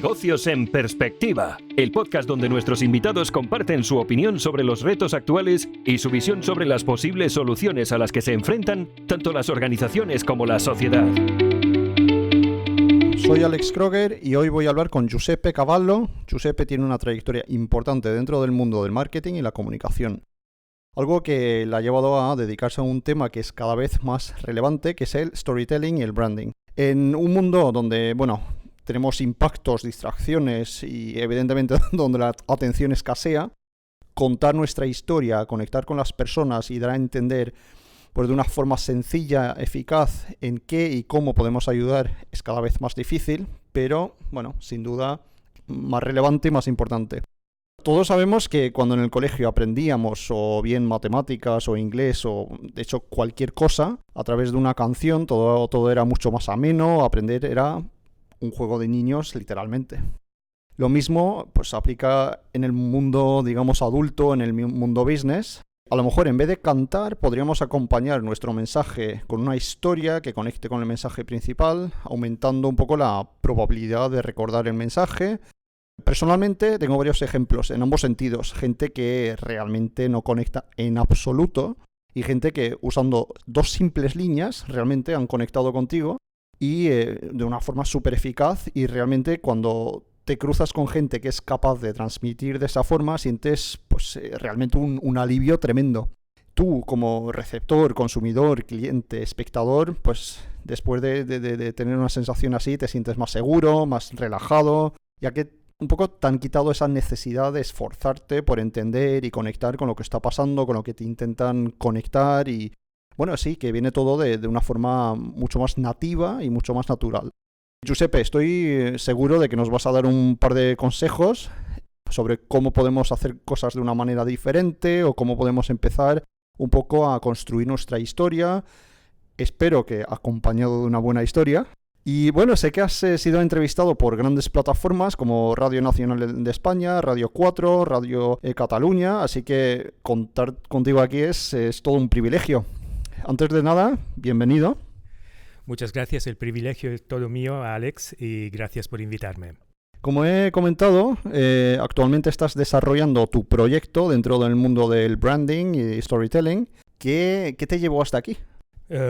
Negocios en Perspectiva, el podcast donde nuestros invitados comparten su opinión sobre los retos actuales y su visión sobre las posibles soluciones a las que se enfrentan tanto las organizaciones como la sociedad. Soy Alex Kroger y hoy voy a hablar con Giuseppe Cavallo. Giuseppe tiene una trayectoria importante dentro del mundo del marketing y la comunicación. Algo que le ha llevado a dedicarse a un tema que es cada vez más relevante, que es el storytelling y el branding. En un mundo donde, tenemos impactos, distracciones y evidentemente donde la atención escasea, contar nuestra historia, conectar con las personas y dar a entender de una forma sencilla, eficaz, en qué y cómo podemos ayudar es cada vez más difícil, pero, sin duda, más relevante y más importante. Todos sabemos que cuando en el colegio aprendíamos o bien matemáticas o inglés o de hecho cualquier cosa, a través de una canción todo era mucho más ameno, aprender era un juego de niños literalmente. Lo mismo aplica en el mundo, adulto, en el mundo business. A lo mejor en vez de cantar podríamos acompañar nuestro mensaje con una historia que conecte con el mensaje principal, aumentando un poco la probabilidad de recordar el mensaje. Personalmente tengo varios ejemplos en ambos sentidos. Gente que realmente no conecta en absoluto y gente que usando dos simples líneas realmente han conectado contigo y de una forma súper eficaz, y realmente cuando te cruzas con gente que es capaz de transmitir de esa forma sientes realmente un alivio tremendo. Tú como receptor, consumidor, cliente, espectador, después de tener una sensación así te sientes más seguro, más relajado, ya que un poco te han quitado esa necesidad de esforzarte por entender y conectar con lo que está pasando, con lo que te intentan conectar y, sí, que viene todo de una forma mucho más nativa y mucho más natural. Giuseppe, estoy seguro de que nos vas a dar un par de consejos sobre cómo podemos hacer cosas de una manera diferente o cómo podemos empezar un poco a construir nuestra historia. Espero que acompañado de una buena historia. Y sé que has sido entrevistado por grandes plataformas como Radio Nacional de España, Radio 4, Radio Cataluña, así que contar contigo aquí es todo un privilegio. Antes de nada, bienvenido. Muchas gracias, el privilegio es todo mío, Alex, y gracias por invitarme. Como he comentado, actualmente estás desarrollando tu proyecto dentro del mundo del branding y storytelling. ¿Qué te llevó hasta aquí?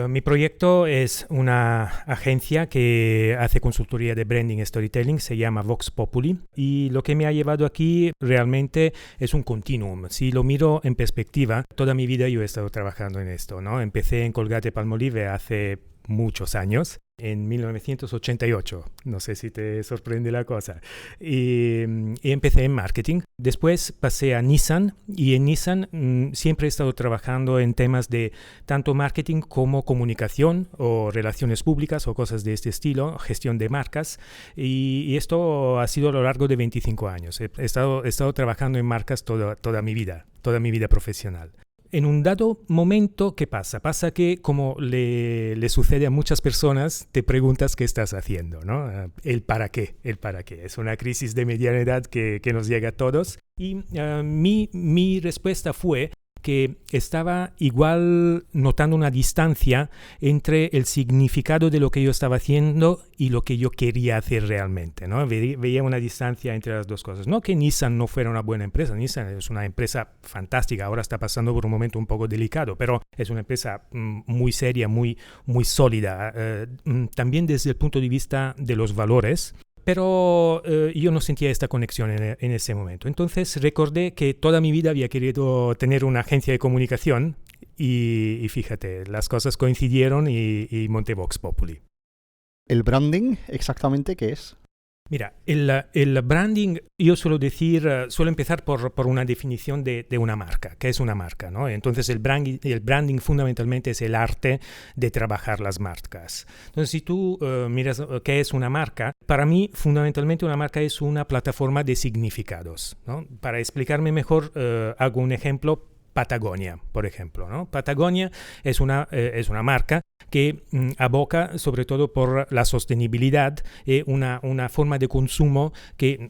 Mi proyecto es una agencia que hace consultoría de branding y storytelling, se llama Vox Populi, y lo que me ha llevado aquí realmente es un continuum. Si lo miro en perspectiva, toda mi vida yo he estado trabajando en esto, ¿no? Empecé en Colgate-Palmolive hace muchos años, en 1988, no sé si te sorprende la cosa, y empecé en marketing. Después pasé a Nissan, y en Nissan siempre he estado trabajando en temas de tanto marketing como comunicación o relaciones públicas o cosas de este estilo, gestión de marcas, y esto ha sido a lo largo de 25 años. He estado trabajando en marcas toda mi vida profesional. En un dado momento, ¿qué pasa? Pasa que, como le sucede a muchas personas, te preguntas qué estás haciendo, ¿no? El para qué. Es una crisis de mediana edad que nos llega a todos. Y mi respuesta fue que estaba igual notando una distancia entre el significado de lo que yo estaba haciendo y lo que yo quería hacer realmente, ¿no? Veía una distancia entre las dos cosas. No que Nissan no fuera una buena empresa, Nissan es una empresa fantástica, ahora está pasando por un momento un poco delicado, pero es una empresa muy seria, muy sólida, también desde el punto de vista de los valores. Pero yo no sentía esta conexión en ese momento. Entonces recordé que toda mi vida había querido tener una agencia de comunicación y fíjate, las cosas coincidieron y monté Vox Populi. ¿El branding exactamente qué es? Mira, el branding, yo suelo empezar por una definición de una marca. ¿Qué es una marca, no? Entonces el branding fundamentalmente es el arte de trabajar las marcas. Entonces si tú miras qué es una marca, para mí fundamentalmente una marca es una plataforma de significados, ¿no? Para explicarme mejor, hago un ejemplo. Patagonia, por ejemplo, ¿no? Patagonia es una marca que aboca sobre todo por la sostenibilidad, una forma de consumo que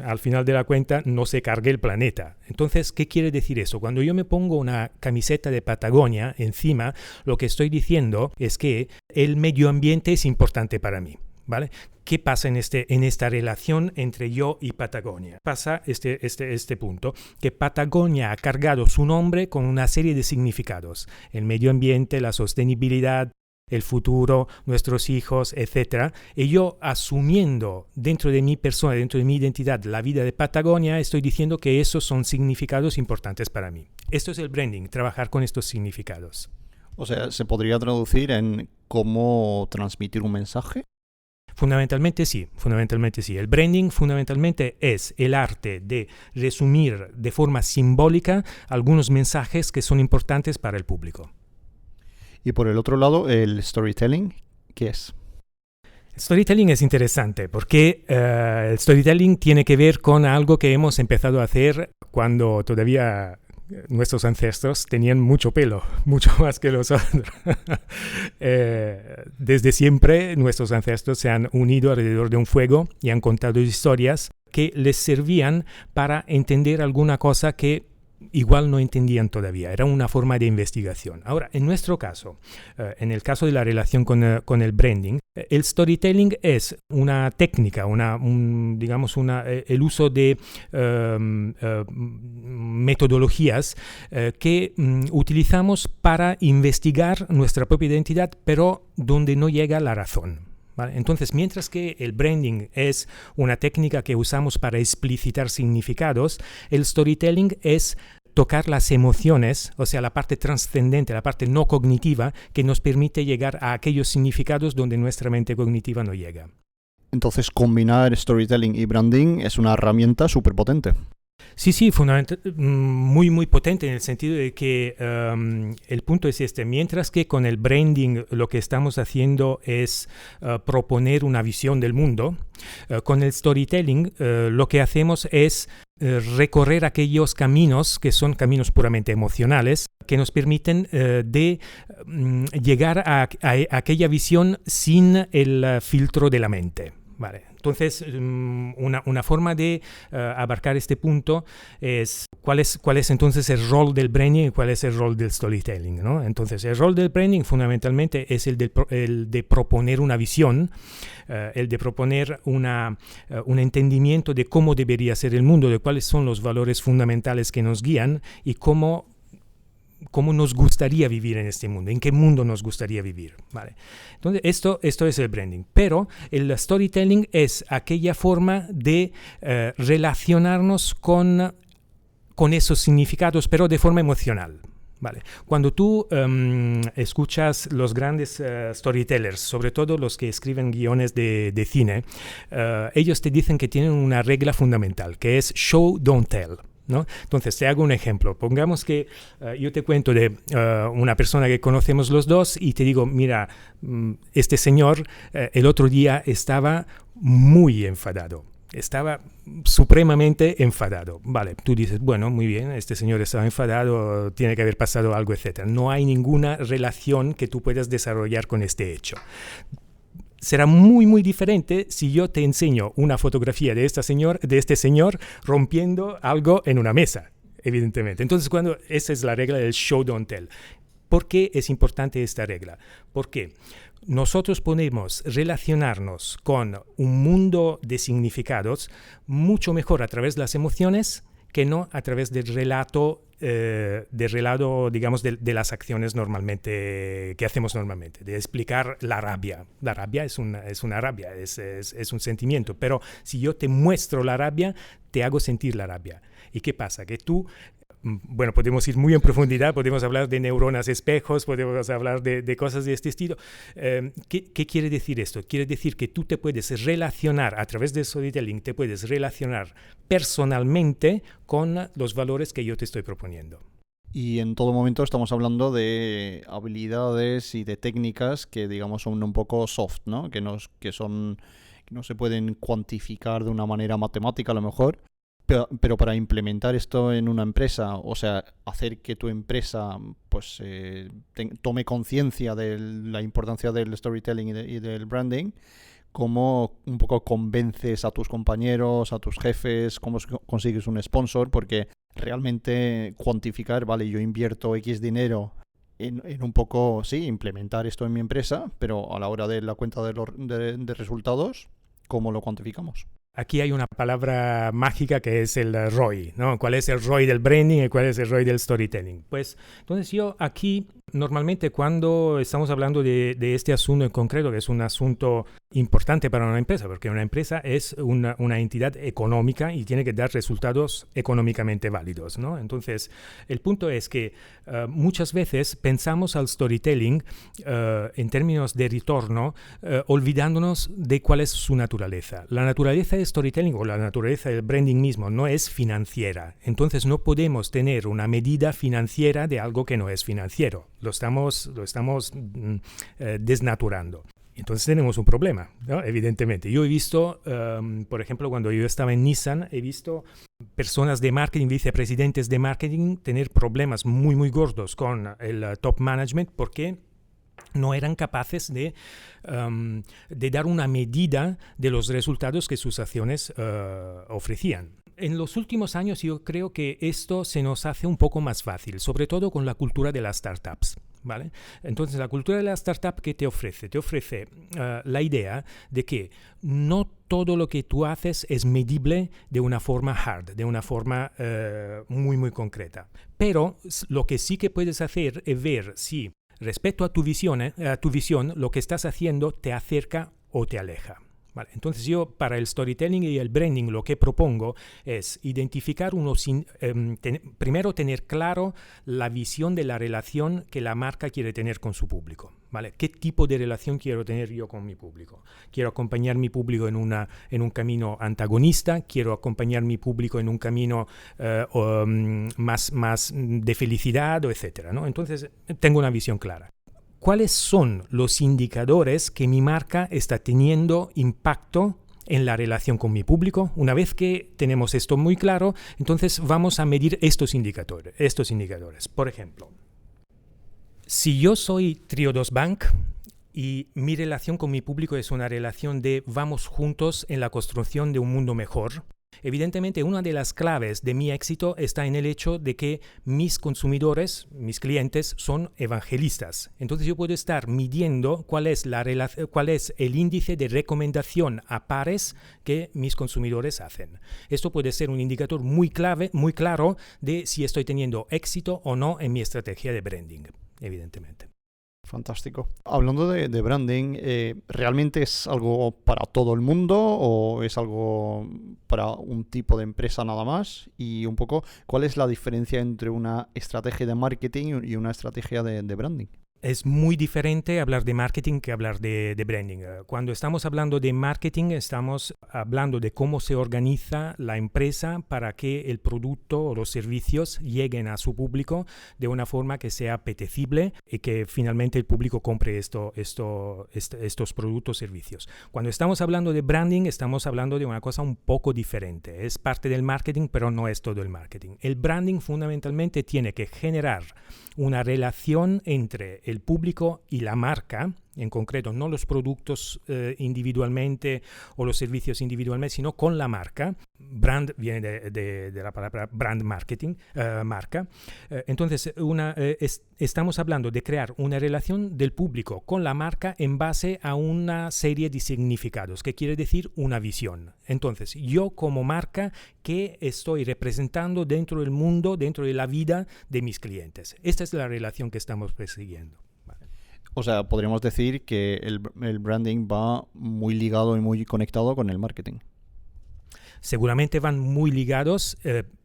al final de la cuenta no se cargue el planeta. Entonces, ¿qué quiere decir eso? Cuando yo me pongo una camiseta de Patagonia encima, lo que estoy diciendo es que el medio ambiente es importante para mí. ¿vale? ¿Qué pasa en esta relación entre yo y Patagonia? Pasa este punto, que Patagonia ha cargado su nombre con una serie de significados: el medio ambiente, la sostenibilidad, el futuro, nuestros hijos, etc. Y yo, asumiendo dentro de mi persona, dentro de mi identidad, la vida de Patagonia, estoy diciendo que esos son significados importantes para mí. Esto es el branding, trabajar con estos significados. O sea, ¿se podría traducir en cómo transmitir un mensaje? Fundamentalmente sí. El branding fundamentalmente es el arte de resumir de forma simbólica algunos mensajes que son importantes para el público. Y por el otro lado, el storytelling, ¿qué es? El storytelling es interesante porque el storytelling tiene que ver con algo que hemos empezado a hacer cuando todavía nuestros ancestros tenían mucho pelo, mucho más que los otros. Desde siempre nuestros ancestros se han unido alrededor de un fuego y han contado historias que les servían para entender alguna cosa que igual no entendían todavía. Era una forma de investigación. Ahora, en nuestro caso, en el caso de la relación con el branding, el storytelling es una técnica, el uso de metodologías que utilizamos para investigar nuestra propia identidad, pero donde no llega la razón. ¿Vale? Entonces, mientras que el branding es una técnica que usamos para explicitar significados, el storytelling es tocar las emociones, o sea, la parte trascendente, la parte no cognitiva, que nos permite llegar a aquellos significados donde nuestra mente cognitiva no llega. Entonces, combinar storytelling y branding es una herramienta súper potente. Sí, muy, muy potente en el sentido de que el punto es este. Mientras que con el branding lo que estamos haciendo es proponer una visión del mundo, con el storytelling lo que hacemos es recorrer aquellos caminos que son caminos puramente emocionales, que nos permiten llegar a aquella visión sin el filtro de la mente. Vale. Entonces, una forma de abarcar este punto es cuál es entonces el rol del branding y cuál es el rol del storytelling, ¿no? Entonces, el rol del branding fundamentalmente es el de proponer una visión, el de proponer un entendimiento de cómo debería ser el mundo, de cuáles son los valores fundamentales que nos guían y cómo nos gustaría vivir en este mundo, en qué mundo nos gustaría vivir, ¿vale? Entonces, esto es el branding. Pero el storytelling es aquella forma de relacionarnos con esos significados, pero de forma emocional. Vale. Cuando tú escuchas los grandes storytellers, sobre todo los que escriben guiones de cine, ellos te dicen que tienen una regla fundamental, que es show, don't tell, ¿no? Entonces, te hago un ejemplo. Pongamos que yo te cuento de una persona que conocemos los dos y te digo, mira, este señor el otro día estaba muy enfadado. Estaba supremamente enfadado. Vale, tú dices, bueno, muy bien, este señor estaba enfadado, tiene que haber pasado algo, etc. No hay ninguna relación que tú puedas desarrollar con este hecho. Será muy, muy diferente si yo te enseño una fotografía de este señor rompiendo algo en una mesa, evidentemente. Entonces, esa es la regla del show, don't tell. ¿Por qué es importante esta regla? Porque nosotros podemos relacionarnos con un mundo de significados mucho mejor a través de las emociones que no a través del relato, digamos, de las acciones que hacemos normalmente, de explicar la rabia. La rabia es una rabia, es un sentimiento, pero si yo te muestro la rabia, te hago sentir la rabia. ¿Y qué pasa? Que tú, bueno, podemos ir muy en profundidad, podemos hablar de neuronas espejos, podemos hablar de cosas de este estilo. ¿Qué quiere decir esto? Quiere decir que tú te puedes relacionar, a través del storytelling, te puedes relacionar personalmente con los valores que yo te estoy proponiendo. Y en todo momento estamos hablando de habilidades y de técnicas que, digamos, son un poco soft, ¿no? Que no se pueden cuantificar de una manera matemática a lo mejor. Pero para implementar esto en una empresa, o sea, hacer que tu empresa pues tome conciencia de la importancia del storytelling y del branding, ¿cómo un poco convences a tus compañeros, a tus jefes, cómo consigues un sponsor? Porque realmente cuantificar, vale, yo invierto X dinero en un poco, sí, implementar esto en mi empresa, pero a la hora de la cuenta de resultados, ¿cómo lo cuantificamos? Aquí hay una palabra mágica que es el ROI, ¿no? ¿Cuál es el ROI del branding y cuál es el ROI del storytelling? Pues entonces yo aquí normalmente cuando estamos hablando de este asunto en concreto, que es un asunto importante para una empresa, porque una empresa es una entidad económica y tiene que dar resultados económicamente válidos, ¿no? Entonces el punto es que muchas veces pensamos al storytelling en términos de retorno, olvidándonos de cuál es su naturaleza. La naturaleza del storytelling o la naturaleza del branding mismo no es financiera. Entonces no podemos tener una medida financiera de algo que no es financiero. Lo estamos desnaturando. Entonces tenemos un problema, ¿no? Evidentemente. Yo he visto, por ejemplo, cuando yo estaba en Nissan, he visto personas de marketing, vicepresidentes de marketing, tener problemas muy, muy gordos con el top management porque no eran capaces de dar una medida de los resultados que sus acciones ofrecían. En los últimos años yo creo que esto se nos hace un poco más fácil, sobre todo con la cultura de las startups, ¿vale? Entonces la cultura de la startup, ¿qué te ofrece? Te ofrece la idea de que no todo lo que tú haces es medible de una forma hard, de una forma muy, muy concreta. Pero lo que sí que puedes hacer es ver si respecto a tu visión, lo que estás haciendo te acerca o te aleja. Vale, entonces yo para el storytelling y el branding lo que propongo es identificar primero tener claro la visión de la relación que la marca quiere tener con su público. ¿Vale? ¿Qué tipo de relación quiero tener yo con mi público? ¿Quiero acompañar mi público en un camino antagonista? ¿Quiero acompañar mi público en un camino más de felicidad, etcétera, ¿no? Entonces tengo una visión clara. ¿Cuáles son los indicadores que mi marca está teniendo impacto en la relación con mi público? Una vez que tenemos esto muy claro, entonces vamos a medir estos indicadores. Por ejemplo, si yo soy Triodos Bank y mi relación con mi público es una relación de vamos juntos en la construcción de un mundo mejor, evidentemente una de las claves de mi éxito está en el hecho de que mis consumidores, mis clientes, son evangelistas. Entonces yo puedo estar midiendo cuál es el índice de recomendación a pares que mis consumidores hacen. Esto puede ser un indicador muy claro de si estoy teniendo éxito o no en mi estrategia de branding, evidentemente. Fantástico. Hablando de branding, ¿realmente es algo para todo el mundo o es algo para un tipo de empresa nada más? Y un poco, ¿cuál es la diferencia entre una estrategia de marketing y una estrategia de branding? Es muy diferente hablar de marketing que hablar de branding. Cuando estamos hablando de marketing, estamos hablando de cómo se organiza la empresa para que el producto o los servicios lleguen a su público de una forma que sea apetecible y que finalmente el público compre estos productos o servicios. Cuando estamos hablando de branding, estamos hablando de una cosa un poco diferente. Es parte del marketing, pero no es todo el marketing. El branding fundamentalmente tiene que generar una relación entre el público y la marca, en concreto no los productos individualmente o los servicios individualmente, sino con la marca. Brand viene de la palabra brand marketing, marca. Entonces, estamos hablando de crear una relación del público con la marca en base a una serie de significados, que quiere decir una visión. Entonces, yo como marca, ¿qué estoy representando dentro del mundo, dentro de la vida de mis clientes? Esta es la relación que estamos persiguiendo. O sea, podríamos decir que el branding va muy ligado y muy conectado con el marketing. Seguramente van muy ligados.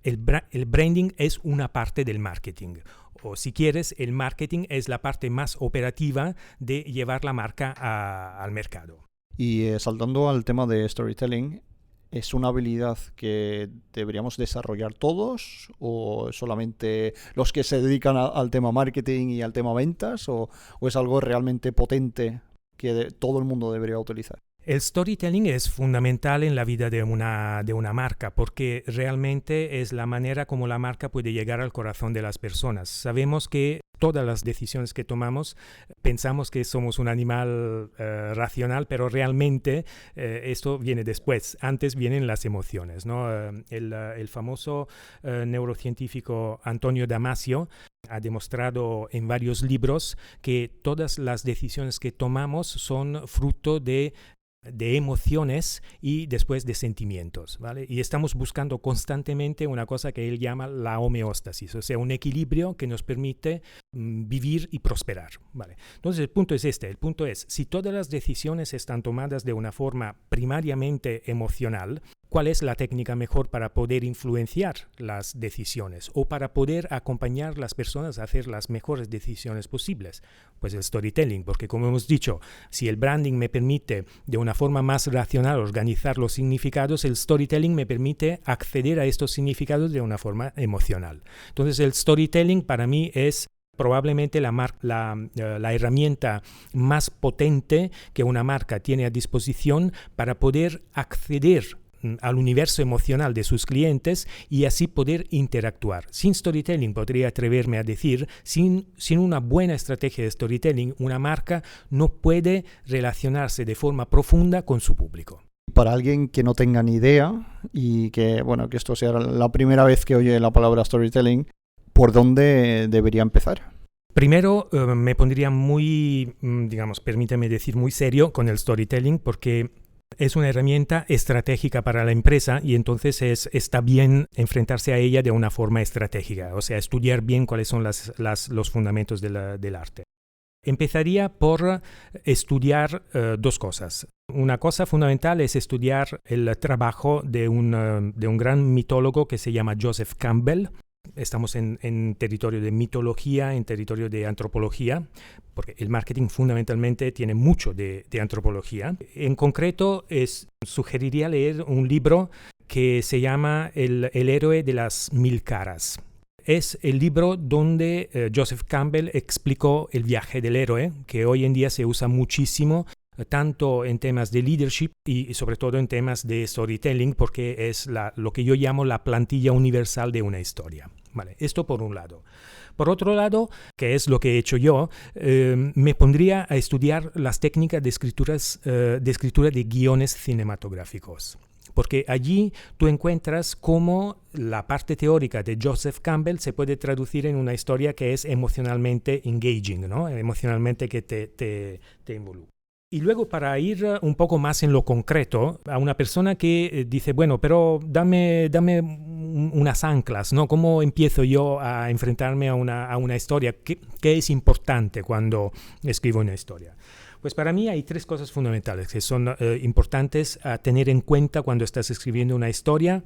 El branding es una parte del marketing. O si quieres, el marketing es la parte más operativa de llevar la marca al mercado. Y saltando al tema de storytelling, ¿es una habilidad que deberíamos desarrollar todos o solamente los que se dedican al tema marketing y al tema ventas o es algo realmente potente que todo el mundo debería utilizar? El storytelling es fundamental en la vida de una marca porque realmente es la manera como la marca puede llegar al corazón de las personas. Sabemos que todas las decisiones que tomamos pensamos que somos un animal racional, pero realmente esto viene después. Antes vienen las emociones, ¿no? El famoso neurocientífico Antonio Damasio ha demostrado en varios libros que todas las decisiones que tomamos son fruto de emociones y después de sentimientos, ¿vale? Y estamos buscando constantemente una cosa que él llama la homeostasis, o sea, un equilibrio que nos permite vivir y prosperar, ¿vale? Entonces el punto es el punto es, si todas las decisiones están tomadas de una forma primariamente emocional, ¿cuál es la técnica mejor para poder influenciar las decisiones o para poder acompañar a las personas a hacer las mejores decisiones posibles? Pues el storytelling, porque como hemos dicho, si el branding me permite de una forma más racional organizar los significados, el storytelling me permite acceder a estos significados de una forma emocional. Entonces el storytelling para mí es probablemente la herramienta más potente que una marca tiene a disposición para poder acceder al universo emocional de sus clientes y así poder interactuar. Sin storytelling, podría atreverme a decir, sin una buena estrategia de storytelling, una marca no puede relacionarse de forma profunda con su público. Para alguien que no tenga ni idea y que esto sea la primera vez que oye la palabra storytelling, ¿por dónde debería empezar? Primero me pondría muy, permíteme decir, muy serio con el storytelling porque es una herramienta estratégica para la empresa y entonces está bien enfrentarse a ella de una forma estratégica, o sea, estudiar bien cuáles son los fundamentos del arte. Empezaría por estudiar dos cosas. Una cosa fundamental es estudiar el trabajo de un gran mitólogo que se llama Joseph Campbell. Estamos en territorio de mitología, en territorio de antropología, porque el marketing fundamentalmente tiene mucho de antropología. En concreto, sugeriría leer un libro que se llama El héroe de las 1000 caras. Es el libro donde Joseph Campbell explicó el viaje del héroe, que hoy en día se usa muchísimo, tanto en temas de leadership y sobre todo en temas de storytelling, porque es lo que yo llamo la plantilla universal de una historia. Vale, esto por un lado. Por otro lado, que es lo que he hecho yo, me pondría a estudiar las técnicas de escritura de guiones cinematográficos. Porque allí tú encuentras cómo la parte teórica de Joseph Campbell se puede traducir en una historia que es emocionalmente engaging, ¿no? Emocionalmente que te involucra. Y luego, para ir un poco más en lo concreto, a una persona que dice, bueno, pero dame unas anclas, ¿no? ¿Cómo empiezo yo a enfrentarme a una historia? ¿Qué es importante cuando escribo una historia? Pues para mí hay 3 cosas fundamentales que son importantes a tener en cuenta cuando estás escribiendo una historia,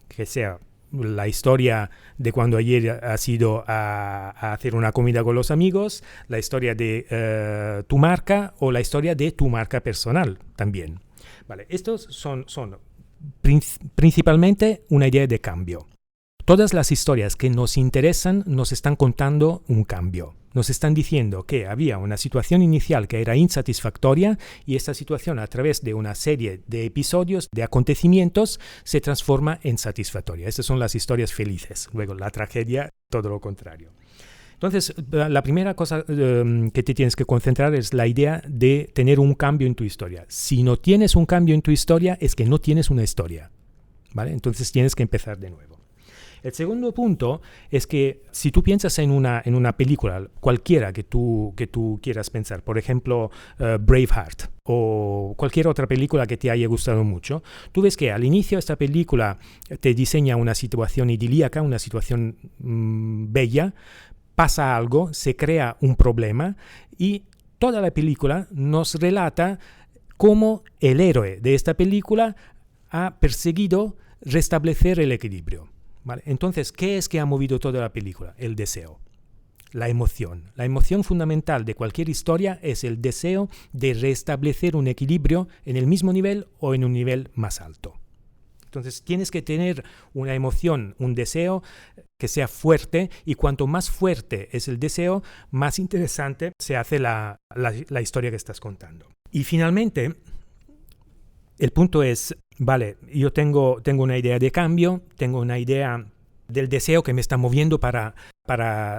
que sea la historia de cuando ayer has ido a hacer una comida con los amigos, la historia de tu marca o la historia de tu marca personal también. Vale, estos son principalmente una idea de cambio. Todas las historias que nos interesan nos están contando un cambio. Nos están diciendo que había una situación inicial que era insatisfactoria y esta situación a través de una serie de episodios, de acontecimientos, se transforma en satisfactoria. Estas son las historias felices. Luego la tragedia, todo lo contrario. Entonces, la primera cosa que te tienes que concentrar es la idea de tener un cambio en tu historia. Si no tienes un cambio en tu historia, es que no tienes una historia, ¿vale? Entonces tienes que empezar de nuevo. El segundo punto es que si tú piensas en una película, cualquiera que tú quieras pensar, por ejemplo, Braveheart o cualquier otra película que te haya gustado mucho, tú ves que al inicio esta película te diseña una situación idílica, una situación bella, pasa algo, se crea un problema y toda la película nos relata cómo el héroe de esta película ha perseguido restablecer el equilibrio. ¿Vale? Entonces, ¿qué es que ha movido toda la película? El deseo, la emoción. La emoción fundamental de cualquier historia es el deseo de restablecer un equilibrio en el mismo nivel o en un nivel más alto. Entonces, tienes que tener una emoción, un deseo que sea fuerte y cuanto más fuerte es el deseo, más interesante se hace la historia que estás contando. Y finalmente, El punto es, vale, yo tengo una idea de cambio, tengo una idea del deseo que me está moviendo para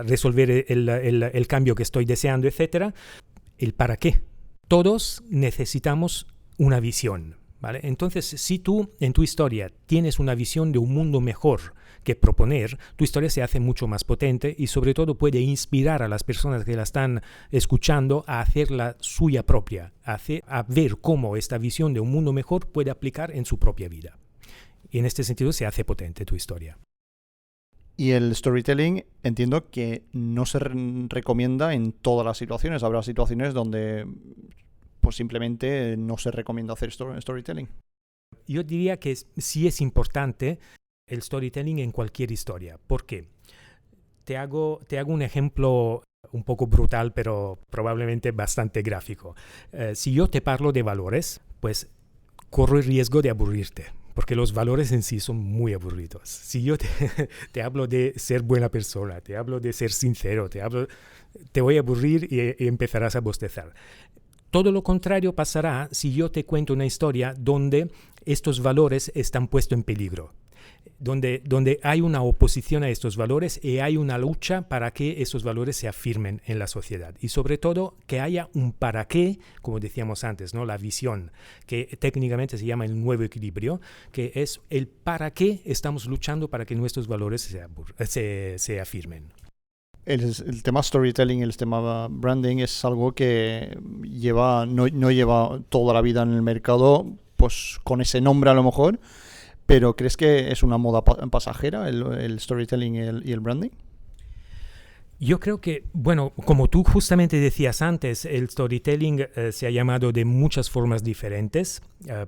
resolver el cambio que estoy deseando, etc. El para qué. Todos necesitamos una visión, ¿vale? Entonces, si tú en tu historia tienes una visión de un mundo mejor que proponer, tu historia se hace mucho más potente y sobre todo puede inspirar a las personas que la están escuchando a hacer la suya propia, a ver cómo esta visión de un mundo mejor puede aplicar en su propia vida. Y en este sentido se hace potente tu historia. Y el storytelling entiendo que no se recomienda en todas las situaciones. Habrá situaciones donde pues simplemente no se recomienda hacer storytelling. Yo diría que sí es importante el storytelling en cualquier historia. ¿Por qué? Te hago un ejemplo un poco brutal, pero probablemente bastante gráfico. Si yo te parlo de valores, pues corro el riesgo de aburrirte, porque los valores en sí son muy aburridos. Si yo te hablo de ser buena persona, te hablo de ser sincero, te voy a aburrir y empezarás a bostezar. Todo lo contrario pasará si yo te cuento una historia donde estos valores están puestos en peligro, donde hay una oposición a estos valores y hay una lucha para que estos valores se afirmen en la sociedad. Y sobre todo que haya un para qué, como decíamos antes, ¿no? La visión, que técnicamente se llama el nuevo equilibrio, que es el para qué estamos luchando para que nuestros valores se afirmen. El tema storytelling, el tema branding es algo que no lleva toda la vida en el mercado, pues con ese nombre a lo mejor, pero ¿crees que es una moda pasajera el storytelling y el branding? Yo creo que, bueno, como tú justamente decías antes, el storytelling se ha llamado de muchas formas diferentes,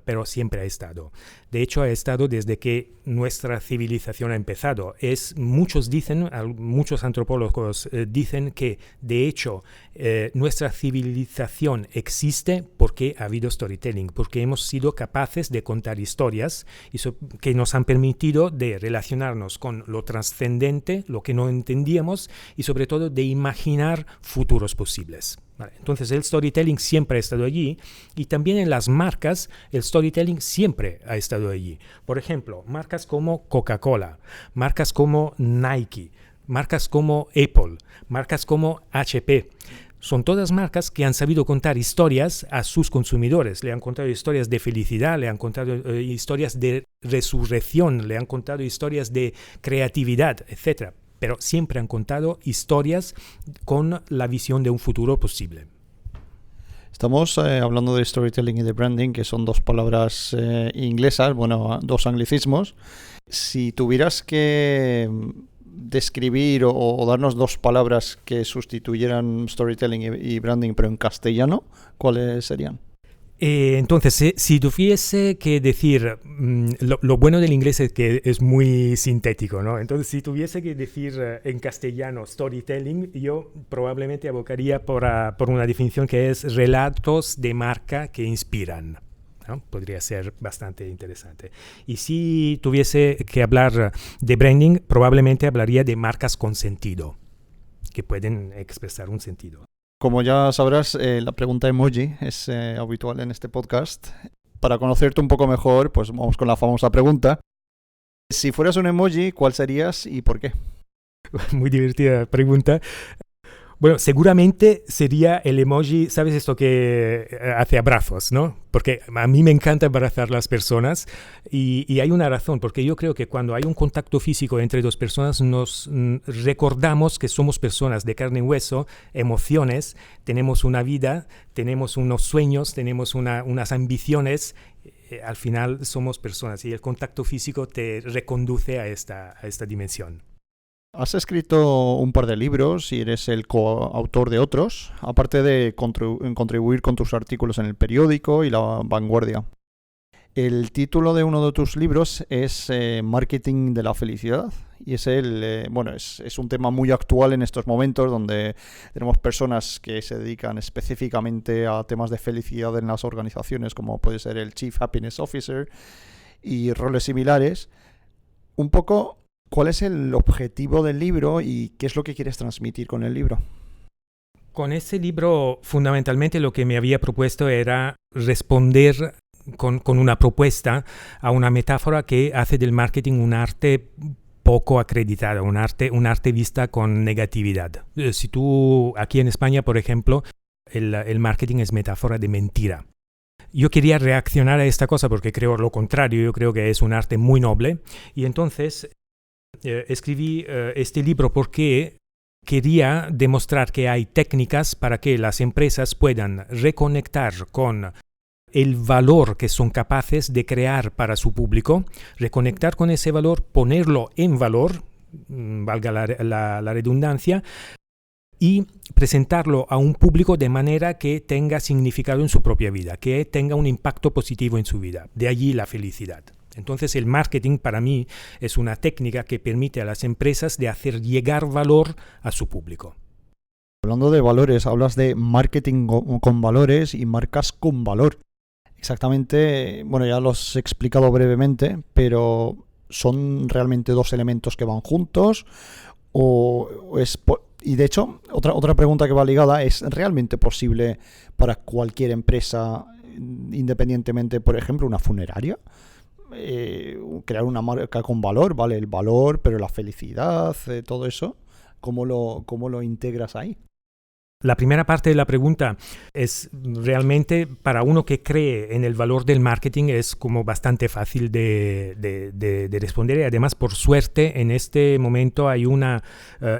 pero siempre ha estado. De hecho, ha estado desde que nuestra civilización ha empezado. Muchos antropólogos dicen que, de hecho, nuestra civilización existe porque ha habido storytelling, porque hemos sido capaces de contar historias que nos han permitido de relacionarnos con lo trascendente, lo que no entendíamos, y sobre todo de imaginar futuros posibles. Vale, entonces el storytelling siempre ha estado allí, y también en las marcas el storytelling siempre ha estado allí. Por ejemplo, marcas como Coca-Cola, marcas como Nike, marcas como Apple, marcas como HP. Son todas marcas que han sabido contar historias a sus consumidores. Le han contado historias de felicidad, le han contado historias de resurrección, le han contado historias de creatividad, etc. Pero siempre han contado historias con la visión de un futuro posible. Estamos hablando de storytelling y de branding, que son dos palabras inglesas, bueno, dos anglicismos. Si tuvieras que describir o darnos dos palabras que sustituyeran storytelling y branding, pero en castellano, ¿cuáles serían? Entonces, si tuviese que decir, lo bueno del inglés es que es muy sintético, ¿no? Entonces, si tuviese que decir en castellano storytelling, yo probablemente abocaría por una definición que es relatos de marca que inspiran, ¿no? Podría ser bastante interesante. Y si tuviese que hablar de branding, probablemente hablaría de marcas con sentido, que pueden expresar un sentido. Como ya sabrás, la pregunta emoji es habitual en este podcast. Para conocerte un poco mejor, pues vamos con la famosa pregunta. Si fueras un emoji, ¿cuál serías y por qué? Muy divertida pregunta. Bueno, seguramente sería el emoji, ¿sabes esto que hace abrazos, no? Porque a mí me encanta abrazar a las personas y hay una razón, porque yo creo que cuando hay un contacto físico entre dos personas nos recordamos que somos personas de carne y hueso, emociones, tenemos una vida, tenemos unos sueños, tenemos unas ambiciones, al final somos personas y el contacto físico te reconduce a esta dimensión. Has escrito un par de libros y eres el coautor de otros, aparte de contribuir con tus artículos en el periódico y La Vanguardia. El título de uno de tus libros es Marketing de la Felicidad y es es un tema muy actual en estos momentos donde tenemos personas que se dedican específicamente a temas de felicidad en las organizaciones, como puede ser el Chief Happiness Officer y roles similares. Un poco, ¿cuál es el objetivo del libro y qué es lo que quieres transmitir con el libro? Con ese libro, fundamentalmente lo que me había propuesto era responder con una propuesta, a una metáfora que hace del marketing un arte poco acreditado, un arte vista con negatividad. Si tú, aquí en España, por ejemplo, el marketing es metáfora de mentira. Yo quería reaccionar a esta cosa porque creo lo contrario, yo creo que es un arte muy noble, y entonces escribí este libro porque quería demostrar que hay técnicas para que las empresas puedan reconectar con el valor que son capaces de crear para su público, reconectar con ese valor, ponerlo en valor, valga la redundancia, y presentarlo a un público de manera que tenga significado en su propia vida, que tenga un impacto positivo en su vida. De allí la felicidad. Entonces el marketing para mí es una técnica que permite a las empresas de hacer llegar valor a su público. Hablando de valores, hablas de marketing con valores y marcas con valor. Exactamente, bueno, ya lo has explicado brevemente, pero ¿son realmente dos elementos que van juntos? Y de hecho, otra pregunta que va ligada, ¿es realmente posible para cualquier empresa, independientemente, por ejemplo, una funeraria, crear una marca con valor, ¿vale? El valor, pero la felicidad, todo eso, ¿cómo lo integras ahí? La primera parte de la pregunta es realmente, para uno que cree en el valor del marketing, es como bastante fácil de responder, y además, por suerte, en este momento hay una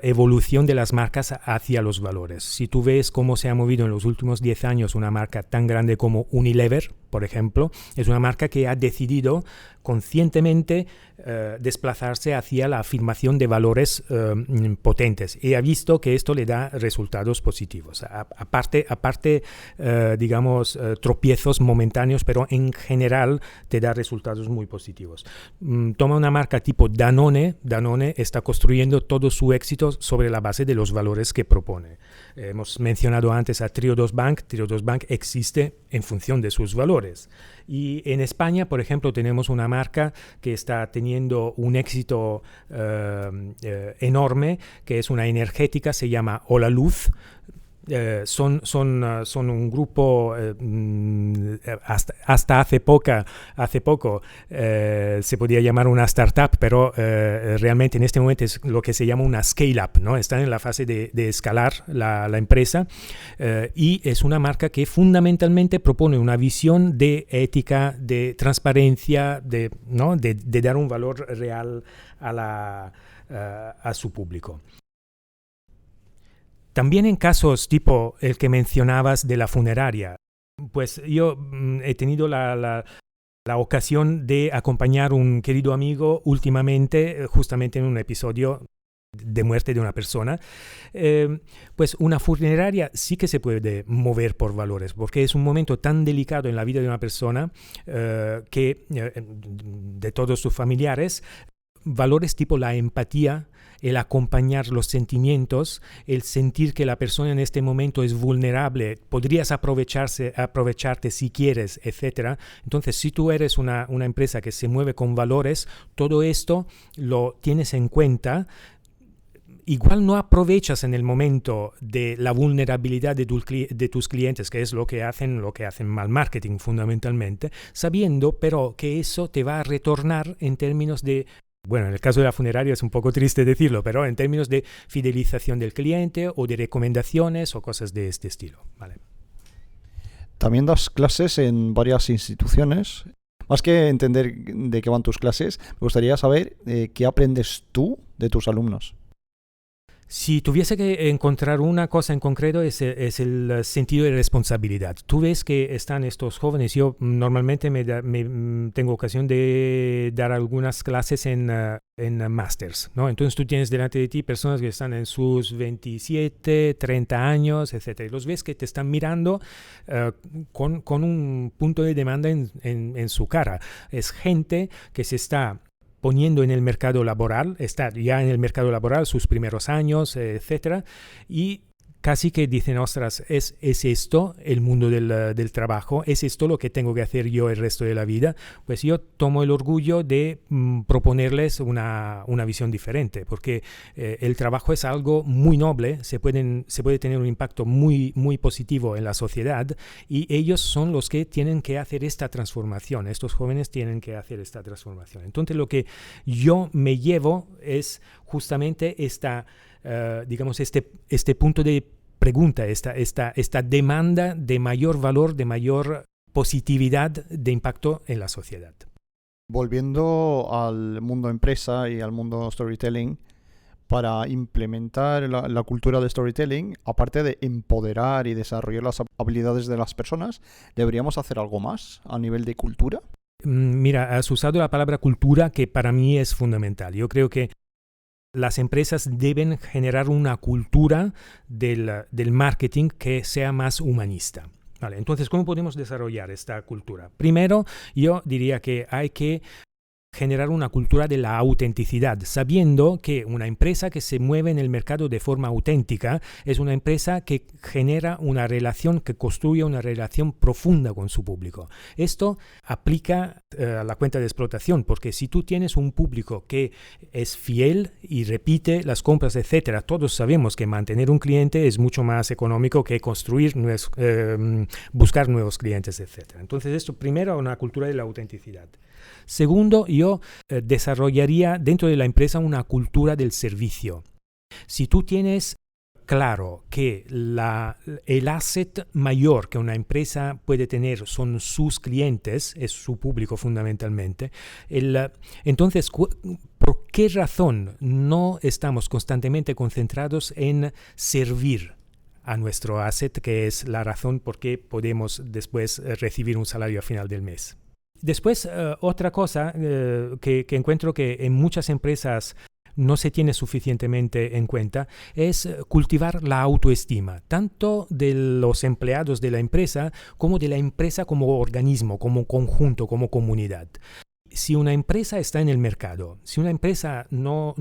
evolución de las marcas hacia los valores. Si tú ves cómo se ha movido en los últimos 10 años una marca tan grande como Unilever, por ejemplo, es una marca que ha decidido conscientemente desplazarse hacia la afirmación de valores potentes, y ha visto que esto le da resultados positivos. Aparte digamos, tropiezos momentáneos, pero en general te da resultados muy positivos. Toma una marca tipo Danone. Danone está construyendo todo su éxito sobre la base de los valores que propone. Hemos mencionado antes a Triodos Bank. Triodos Bank existe en función de sus valores. Y en España, por ejemplo, tenemos una marca que está teniendo un éxito enorme, que es una energética, se llama Holaluz. Son un grupo, hasta hace poco se podía llamar una startup, pero realmente en este momento es lo que se llama una scale-up, ¿no? Están en la fase de escalar la empresa, y es una marca que fundamentalmente propone una visión de ética, de transparencia, ¿no? de dar un valor real a su público. También en casos tipo el que mencionabas de la funeraria, pues yo he tenido la ocasión de acompañar a un querido amigo últimamente, justamente en un episodio de muerte de una persona. Pues una funeraria sí que se puede mover por valores, porque es un momento tan delicado en la vida de una persona, que de todos sus familiares, valores tipo la empatía, el acompañar los sentimientos, el sentir que la persona en este momento es vulnerable, podrías aprovecharte si quieres, etc. Entonces, si tú eres una empresa que se mueve con valores, todo esto lo tienes en cuenta. Igual no aprovechas en el momento de la vulnerabilidad de tus clientes, que es lo que hacen mal marketing fundamentalmente, sabiendo pero que eso te va a retornar en términos de, bueno, en el caso de la funeraria es un poco triste decirlo, pero en términos de fidelización del cliente o de recomendaciones o cosas de este estilo, ¿vale? También das clases en varias instituciones. Más que entender de qué van tus clases, me gustaría saber qué aprendes tú de tus alumnos. Si tuviese que encontrar una cosa en concreto es el sentido de responsabilidad. Tú ves que están estos jóvenes, yo normalmente tengo ocasión de dar algunas clases en másters, ¿no? Entonces tú tienes delante de ti personas que están en sus 27, 30 años, etc. Y los ves que te están mirando con un punto de demanda en su cara. Es gente que se está poniendo en el mercado laboral, está ya en el mercado laboral sus primeros años, etcétera, y casi que dicen, ostras, ¿es esto el mundo del trabajo? ¿Es esto lo que tengo que hacer yo el resto de la vida? Pues yo tomo el orgullo de proponerles una visión diferente, porque el trabajo es algo muy noble, se puede tener un impacto muy, muy positivo en la sociedad, y ellos son los que tienen que hacer esta transformación, estos jóvenes tienen que hacer esta transformación. Entonces lo que yo me llevo es justamente digamos, este punto de pregunta, esta demanda de mayor valor, de mayor positividad de impacto en la sociedad. Volviendo al mundo empresa y al mundo storytelling, para implementar la cultura de storytelling, aparte de empoderar y desarrollar las habilidades de las personas, ¿deberíamos hacer algo más a nivel de cultura? Mira, has usado la palabra cultura, que para mí es fundamental. Yo creo que las empresas deben generar una cultura del marketing que sea más humanista. Vale, entonces, ¿cómo podemos desarrollar esta cultura? Primero, yo diría que hay que generar una cultura de la autenticidad, sabiendo que una empresa que se mueve en el mercado de forma auténtica es una empresa que genera una relación, que construye una relación profunda con su público. Esto aplica a la cuenta de explotación, porque si tú tienes un público que es fiel y repite las compras, etcétera, todos sabemos que mantener un cliente es mucho más económico que construir buscar nuevos clientes, etcétera. Entonces, esto primero, una cultura de la autenticidad. Segundo, yo desarrollaría dentro de la empresa una cultura del servicio. Si tú tienes claro que el asset mayor que una empresa puede tener son sus clientes, es su público fundamentalmente, entonces, ¿por qué razón no estamos constantemente concentrados en servir a nuestro asset, que es la razón por qué podemos después recibir un salario a final del mes? Después, otra cosa que encuentro que en muchas empresas no se tiene suficientemente en cuenta es cultivar la autoestima, tanto de los empleados de la empresa como de la empresa como organismo, como conjunto, como comunidad. Si una empresa está en el mercado, si una empresa no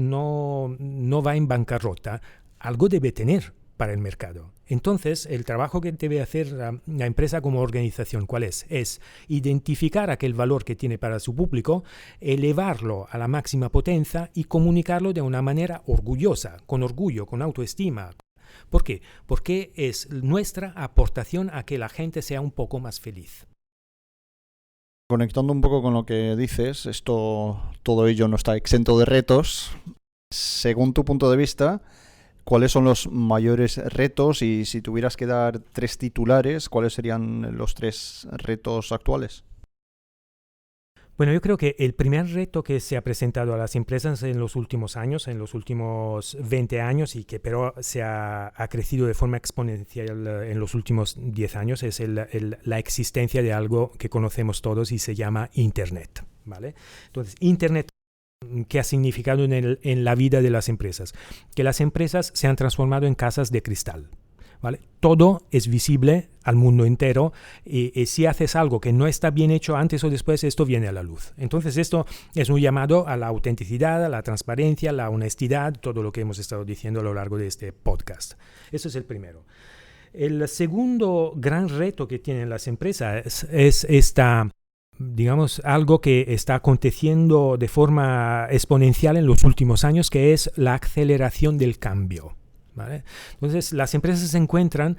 va en bancarrota, algo debe tener para el mercado. Entonces, el trabajo que debe hacer la empresa como organización, ¿cuál es? Es identificar aquel valor que tiene para su público, elevarlo a la máxima potencia y comunicarlo de una manera orgullosa, con orgullo, con autoestima. ¿Por qué? Porque es nuestra aportación a que la gente sea un poco más feliz. Conectando un poco con lo que dices, todo ello no está exento de retos. Según tu punto de vista, ¿cuáles son los mayores retos? Y si tuvieras que dar 3 titulares, ¿cuáles serían los 3 retos actuales? Bueno, yo creo que el primer reto que se ha presentado a las empresas en los últimos años, en los últimos 20 años, y que pero ha crecido de forma exponencial en los últimos 10 años, es la existencia de algo que conocemos todos y se llama Internet, ¿vale? Entonces, Internet, ¿qué ha significado en la vida de las empresas? Que las empresas se han transformado en casas de cristal, ¿vale? Todo es visible al mundo entero y si haces algo que no está bien hecho antes o después, esto viene a la luz. Entonces esto es un llamado a la autenticidad, a la transparencia, a la honestidad, todo lo que hemos estado diciendo a lo largo de este podcast. Eso es el primero. El segundo gran reto que tienen las empresas es digamos, algo que está aconteciendo de forma exponencial en los últimos años, que es la aceleración del cambio, ¿vale? Entonces, las empresas se encuentran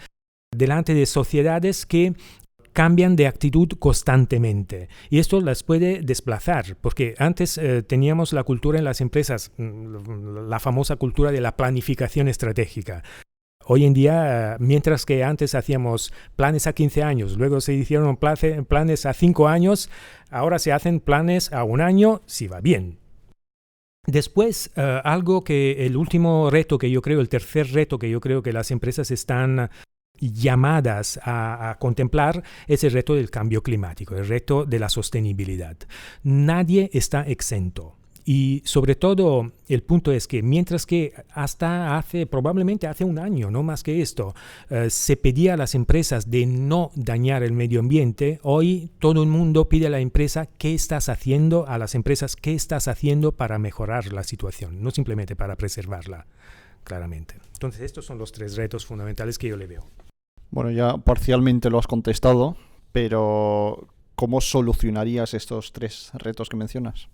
delante de sociedades que cambian de actitud constantemente y esto las puede desplazar, porque antes teníamos la cultura en las empresas, la famosa cultura de la planificación estratégica. Hoy en día, mientras que antes hacíamos planes a 15 años, luego se hicieron planes a 5 años, ahora se hacen planes a 1 año, si va bien. Después, el último reto que yo creo, el tercer reto que yo creo que las empresas están llamadas a contemplar es el reto del cambio climático, el reto de la sostenibilidad. Nadie está exento. Y sobre todo el punto es que mientras que probablemente hace 1 año, no más que esto, se pedía a las empresas de no dañar el medio ambiente, hoy todo el mundo pide a la empresa qué estás haciendo para mejorar la situación, no simplemente para preservarla. claramente. Entonces, estos son los 3 retos fundamentales que yo le veo. Bueno, ya parcialmente lo has contestado, pero ¿cómo solucionarías estos 3 retos que mencionas?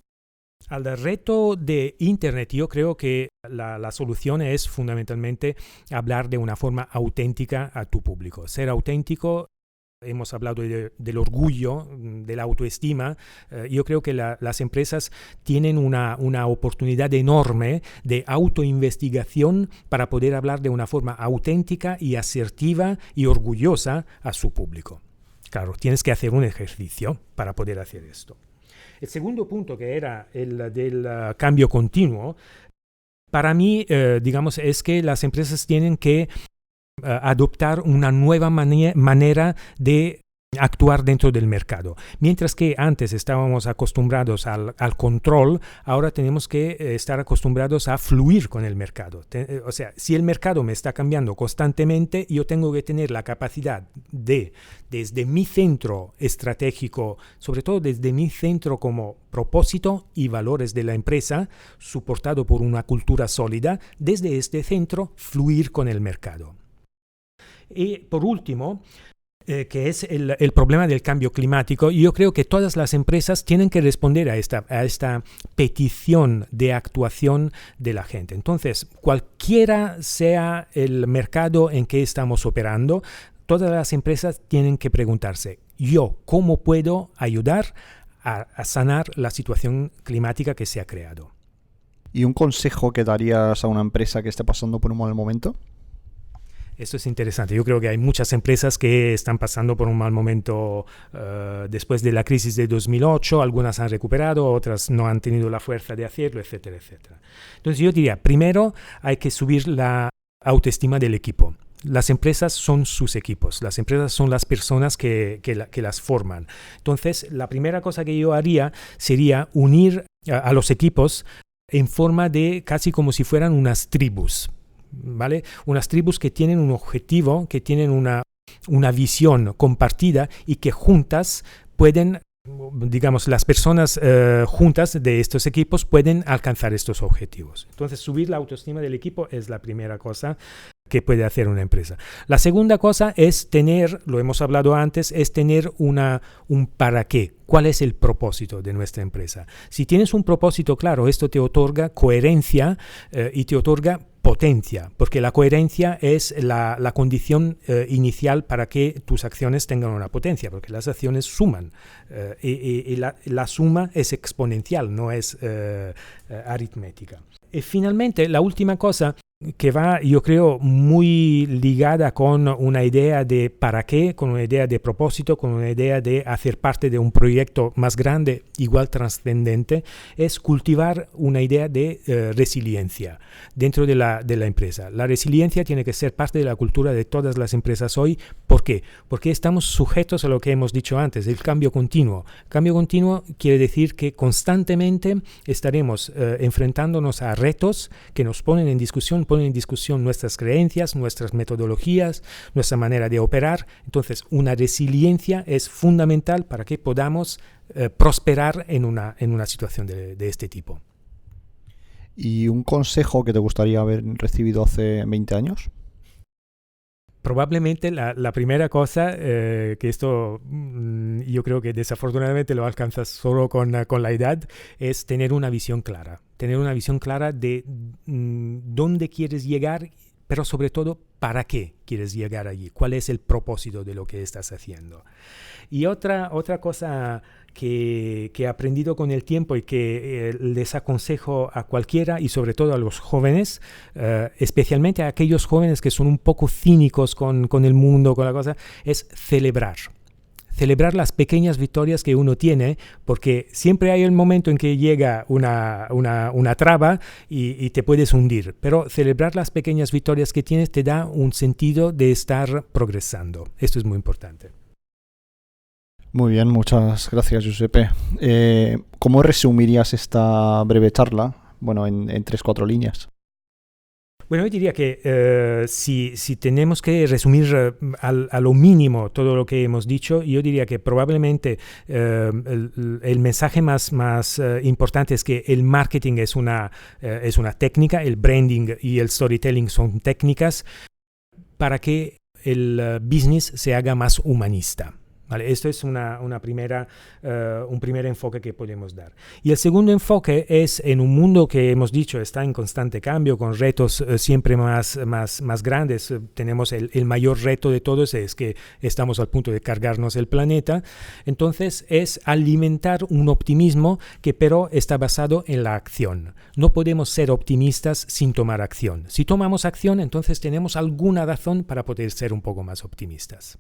Al reto de Internet, yo creo que la solución es fundamentalmente hablar de una forma auténtica a tu público. Ser auténtico, hemos hablado del orgullo, de la autoestima. Yo creo que las empresas tienen una oportunidad enorme de autoinvestigación para poder hablar de una forma auténtica y asertiva y orgullosa a su público. Claro, tienes que hacer un ejercicio para poder hacer esto. El segundo punto, que era el del cambio continuo, para mí, digamos, es que las empresas tienen que adoptar una nueva manera de actuar dentro del mercado. Mientras que antes estábamos acostumbrados al control, ahora tenemos que estar acostumbrados a fluir con el mercado. O sea, si el mercado me está cambiando constantemente, yo tengo que tener la capacidad de, desde mi centro estratégico, sobre todo desde mi centro como propósito y valores de la empresa, soportado por una cultura sólida, desde este centro fluir con el mercado. Y por último, que es el problema del cambio climático, yo creo que todas las empresas tienen que responder a esta petición de actuación de la gente. Entonces, cualquiera sea el mercado en que estamos operando, todas las empresas tienen que preguntarse, ¿yo cómo puedo ayudar a sanar la situación climática que se ha creado? ¿Y un consejo que darías a una empresa que esté pasando por un mal momento? Esto es interesante. Yo creo que hay muchas empresas que están pasando por un mal momento después de la crisis de 2008. Algunas han recuperado, otras no han tenido la fuerza de hacerlo, etcétera, etcétera. Entonces yo diría, primero hay que subir la autoestima del equipo. Las empresas son sus equipos, las empresas son las personas que las forman. Entonces, la primera cosa que yo haría sería unir a los equipos en forma de casi como si fueran unas tribus. ¿Vale? Unas tribus que tienen un objetivo, que tienen una visión compartida y que juntas pueden, digamos, las personas juntas de estos equipos pueden alcanzar estos objetivos. Entonces, subir la autoestima del equipo es la primera cosa que puede hacer una empresa. La segunda cosa es tener, lo hemos hablado antes, es tener un para qué. ¿Cuál es el propósito de nuestra empresa? Si tienes un propósito claro, esto te otorga coherencia y te otorga potencia, porque la coherencia es la condición inicial para que tus acciones tengan una potencia, porque las acciones suman y la suma es exponencial, no es aritmética. Y finalmente, la última cosa que va, yo creo, muy ligada con una idea de para qué, con una idea de propósito, con una idea de hacer parte de un proyecto más grande, igual trascendente, es cultivar una idea de resiliencia dentro de la empresa. La resiliencia tiene que ser parte de la cultura de todas las empresas hoy. ¿Por qué? Porque estamos sujetos a lo que hemos dicho antes, el cambio continuo. Cambio continuo quiere decir que constantemente estaremos enfrentándonos a retos que nos ponen en discusión nuestras creencias, nuestras metodologías, nuestra manera de operar. Entonces, una resiliencia es fundamental para que podamos prosperar en una situación de este tipo. ¿Y un consejo que te gustaría haber recibido hace 20 años? Probablemente la primera cosa, que esto yo creo que desafortunadamente lo alcanzas solo con la edad, es tener una visión clara. Tener una visión clara de dónde quieres llegar, pero sobre todo, ¿para qué quieres llegar allí? ¿Cuál es el propósito de lo que estás haciendo? Y otra cosa que he aprendido con el tiempo y que les aconsejo a cualquiera y sobre todo a los jóvenes, especialmente a aquellos jóvenes que son un poco cínicos con el mundo, con la cosa, es celebrar. Celebrar las pequeñas victorias que uno tiene, porque siempre hay el momento en que llega una traba y te puedes hundir, pero celebrar las pequeñas victorias que tienes te da un sentido de estar progresando. Esto es muy importante. Muy bien, muchas gracias, Giuseppe. ¿Cómo resumirías esta breve charla? Bueno, en 3-4 líneas. Bueno, yo diría que si tenemos que resumir a lo mínimo todo lo que hemos dicho, yo diría que probablemente el mensaje más importante es que el marketing es una técnica, el branding y el storytelling son técnicas para que el business se haga más humanista. ¿Vale? Esto es un primer enfoque que podemos dar. Y el segundo enfoque es en un mundo que hemos dicho está en constante cambio, con retos siempre más grandes. Tenemos el mayor reto de todos es que estamos al punto de cargarnos el planeta. Entonces es alimentar un optimismo que pero está basado en la acción. No podemos ser optimistas sin tomar acción. Si tomamos acción, entonces tenemos alguna razón para poder ser un poco más optimistas.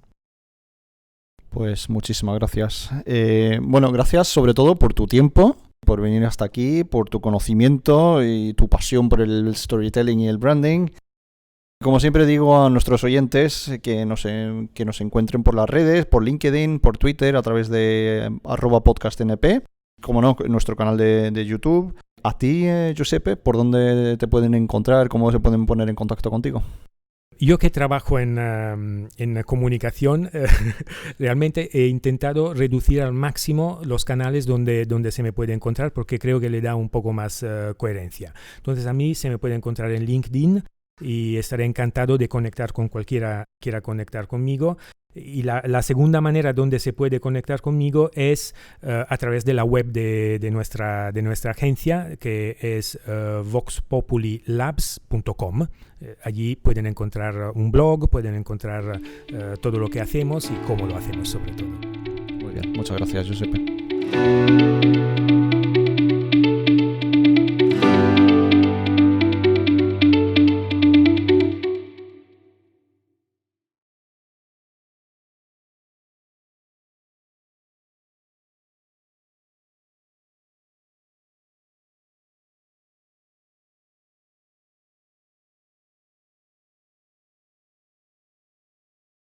Pues muchísimas gracias. Bueno, gracias sobre todo por tu tiempo, por venir hasta aquí, por tu conocimiento y tu pasión por el storytelling y el branding. Como siempre digo a nuestros oyentes que nos encuentren por las redes, por LinkedIn, por Twitter, a través de @podcastnp, como no, nuestro canal de YouTube. A ti, Giuseppe, ¿por dónde te pueden encontrar? ¿Cómo se pueden poner en contacto contigo? Yo que trabajo en comunicación, realmente he intentado reducir al máximo los canales donde se me puede encontrar porque creo que le da un poco más coherencia. Entonces a mí se me puede encontrar en LinkedIn y estaré encantado de conectar con cualquiera que quiera conectar conmigo. Y la segunda manera donde se puede conectar conmigo es a través de la web de nuestra agencia, que es voxpopulilabs.com. Allí pueden encontrar un blog, pueden encontrar todo lo que hacemos y cómo lo hacemos sobre todo. Muy bien, muchas gracias, Giuseppe.